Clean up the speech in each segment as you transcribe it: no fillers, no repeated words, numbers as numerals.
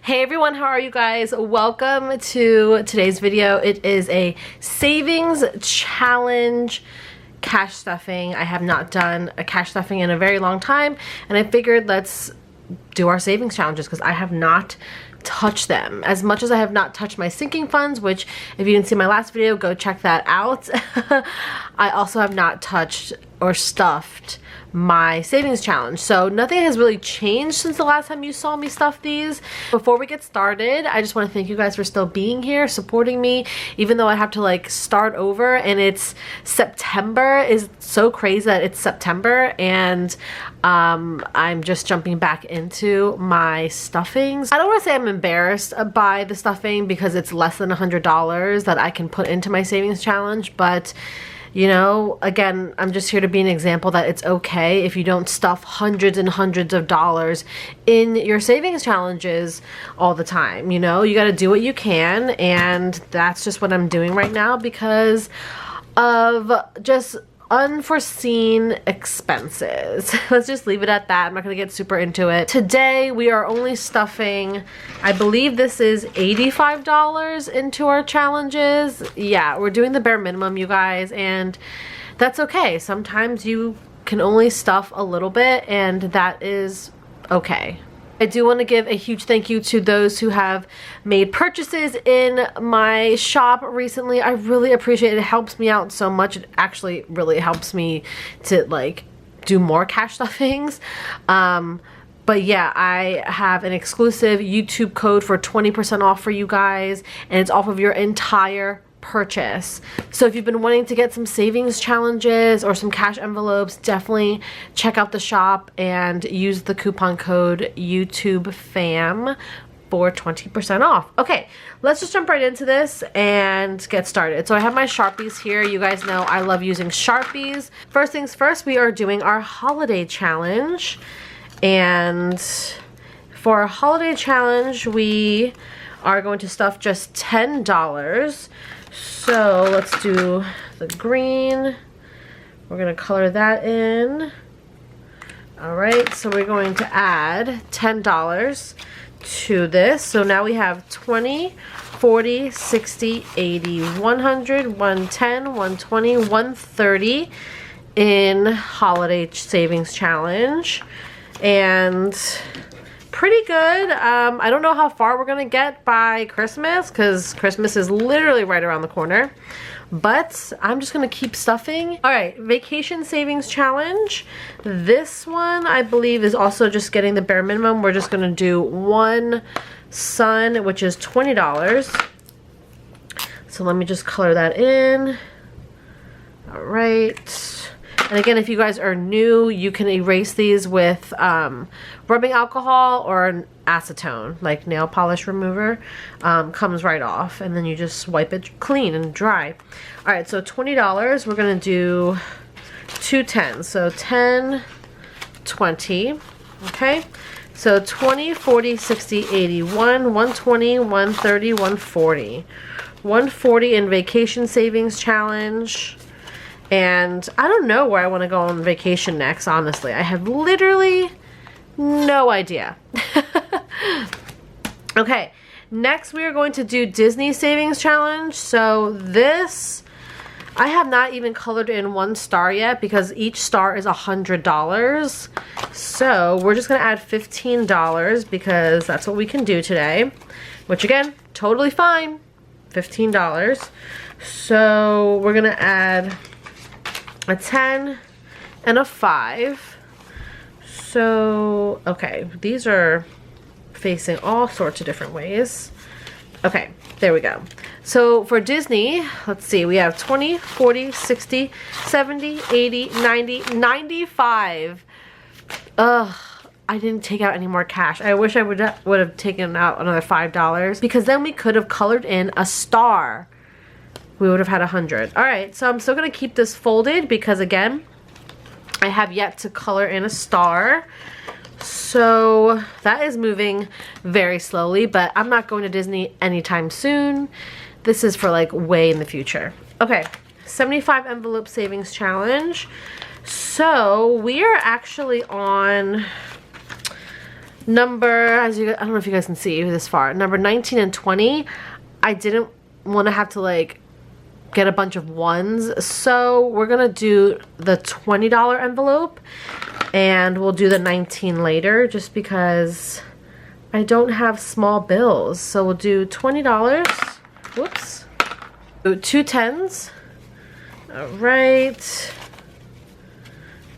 Hey everyone, how are you guys? Welcome to today's video. It is a savings challenge cash stuffing. I have not done a cash stuffing in a very long time, and I figured let's do our savings challenges because I have not touched them as much as I have not touched my sinking funds, which if you didn't see my last video, go check that out. I also have not touched or stuffed my savings challenge. So nothing has really changed since the last time you saw me stuff these. Before we get started, I just want to thank you guys for still being here, supporting me, even though I have to like start over and it's September. Is so crazy that it's September and I'm just jumping back into my stuffings. I don't want to say I'm embarrassed by the stuffing because it's less than $100 that I can put into my savings challenge, but you know, again, I'm just here to be an example that it's okay if you don't stuff hundreds and hundreds of dollars in your savings challenges all the time. You know, you got to do what you can, and that's just what I'm doing right now because of just unforeseen expenses. Let's just leave it at that. I'm not gonna get super into it. Today we are only stuffing, I believe this is $85 into our challenges. Yeah, we're doing the bare minimum, you guys, and that's okay. Sometimes you can only stuff a little bit, and that is okay. I do want to give a huge thank you to those who have made purchases in my shop recently. I really appreciate it. It helps me out so much. It actually really helps me to like do more cash stuffings. But yeah, I have an exclusive YouTube code for 20% off for you guys, and it's off of your entire purchase. So if you've been wanting to get some savings challenges or some cash envelopes, definitely check out the shop and use the coupon code YouTubeFam for 20% off. Okay, let's just jump right into this and get started. So I have my Sharpies here. You guys know I love using Sharpies. First things first, we are doing our holiday challenge. And for our holiday challenge, we are going to stuff just $10. So let's do the green. We're going to color that in. Alright, so we're going to add $10 to this. So now we have 20, 40, 60, 80, 100, 110, 120, 130 in holiday savings challenge. And pretty good. I don't know how far we're gonna get by Christmas because Christmas is literally right around the corner, but I'm just gonna keep stuffing. All right, vacation savings challenge. This one I believe is also just getting the bare minimum. We're just gonna do one sun, which is $20. So let me just color that in. All right. And again, if you guys are new, you can erase these with rubbing alcohol or an acetone, like nail polish remover. Comes right off, and then you just wipe it clean and dry. All right, so $20, we're gonna do two tens. So 10, 20, okay? So 20, 40, 60, 80, 120, 130, 140. 140 in vacation savings challenge. And I don't know where I want to go on vacation next, honestly. I have literally no idea. Okay, next we are going to do Disney Savings Challenge. So this, I have not even colored in one star yet because each star is $100. So we're just going to add $15 because that's what we can do today. Which again, totally fine. $15. So we're going to add a 10 and a 5. So, okay, these are facing all sorts of different ways. Okay, there we go. So for Disney, let's see, we have 20, 40, 60, 70, 80, 90, 95. Ugh, I didn't take out any more cash. I wish I would have taken out another $5 because then we could have colored in a star. We would have had 100. All right, so I'm still gonna keep this folded because again, I have yet to color in a star. So that is moving very slowly, but I'm not going to Disney anytime soon. This is for like way in the future. Okay, 75 envelope savings challenge. So we are actually on Number, I don't know if you guys can see this far, number 19 and 20, I didn't want to have to like get a bunch of ones, so we're gonna do the $20 envelope and we'll do the 19 later just because I don't have small bills. So we'll do $20. Whoops. Two tens. All right.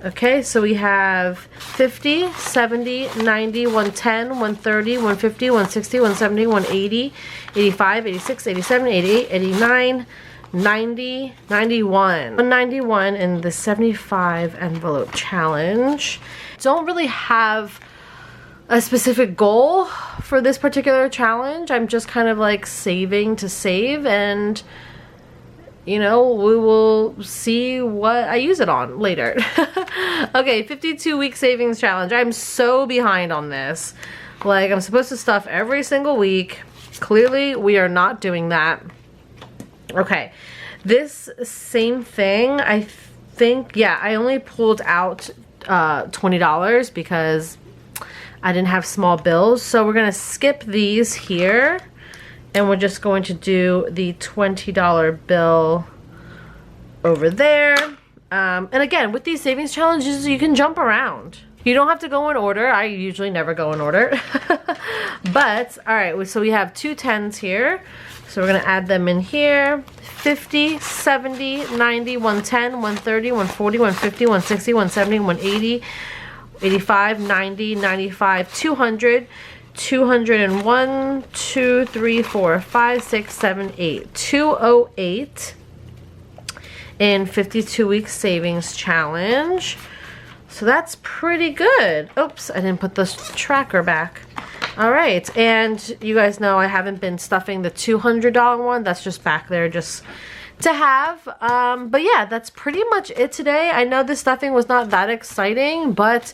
Okay, so we have 50, 70, 90, 110, 130, 150, 160, 170, 180, 85, 86, 87, 88, 89, 90, 91. 191 in the 75 envelope challenge. Don't really have a specific goal for this particular challenge. I'm just kind of like saving to save, and you know, we will see what I use it on later. Okay, 52-week savings challenge. I'm so behind on this. Like, I'm supposed to stuff every single week. Clearly, we are not doing that. Okay, this same thing, I think, yeah, I only pulled out $20 because I didn't have small bills. So we're gonna skip these here. And we're just going to do the $20 bill over there. And again, with these savings challenges, you can jump around. You don't have to go in order. I usually never go in order. But, all right, so we have two tens here. So we're gonna add them in here. 50, 70, 90, 110, 130, 140, 150, 160, 170, 180, 85, 90, 95, 200, 201, 2, 3, 4, 5, 6, 7, 8. 208 in 52-week savings challenge. So that's pretty good. Oops, I didn't put the tracker back. All right, and you guys know I haven't been stuffing the $200 one. That's just back there just to have. But yeah, that's pretty much it today. I know this stuffing was not that exciting, but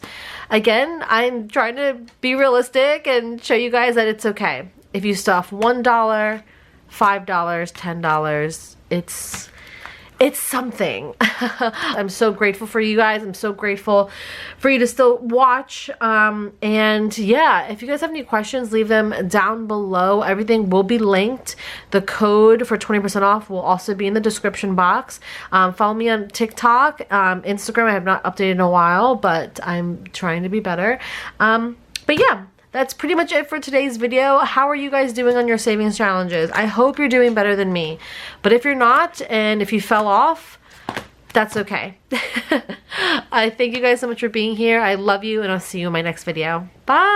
again, I'm trying to be realistic and show you guys that it's okay. If you stuff $1, $5, $10, it's something. I'm so grateful for you guys. I'm so grateful for you to still watch. And yeah, if you guys have any questions, leave them down below. Everything will be linked. The code for 20% off will also be in the description box. Follow me on TikTok, Instagram. I have not updated in a while, but I'm trying to be better. But yeah, that's pretty much it for today's video. How are you guys doing on your savings challenges? I hope you're doing better than me. But if you're not, and if you fell off, that's okay. I thank you guys so much for being here. I love you, and I'll see you in my next video. Bye!